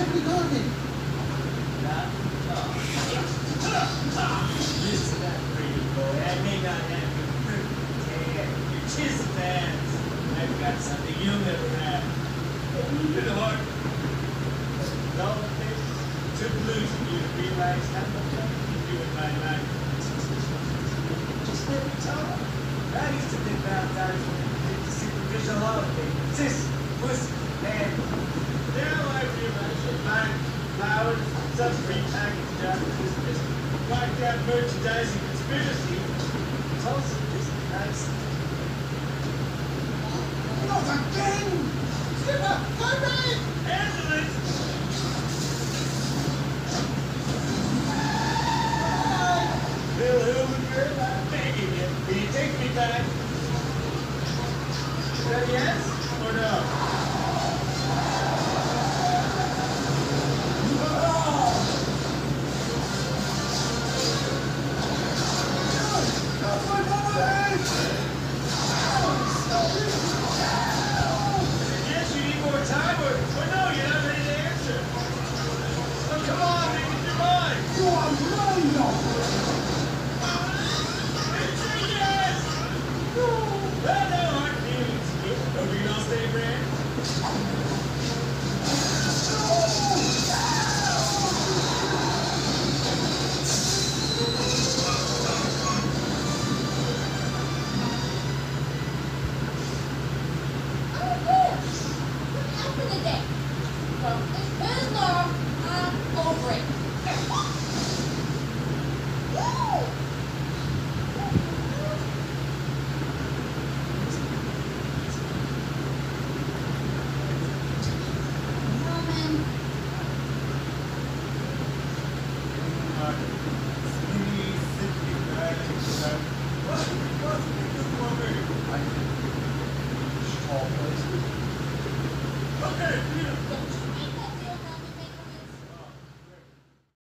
happy garden. Listen to that pretty boy. I may not have your perfect hair, your chisel hands. I've got something you'll never have. You're the heart. All the things took losing you to realize how much I can do in my life. Just let me talk. I used to think Valentine's was a superficial holiday. Sis, pussy, man. Now I realize that my flowers, some prepackaged job Christmas, wiped out merchandising conspiracy. It's also just nice. Not again! Skipper, hurry! Ambulance! Bill, who would you're begging you? Will you take me back? Is that yes or no? Yes, you need more time, or no, you're not ready to answer. Oh, come on, make up your mind. You are lying! Say yes! Well, no hard feelings. Are we gonna stay, Brad?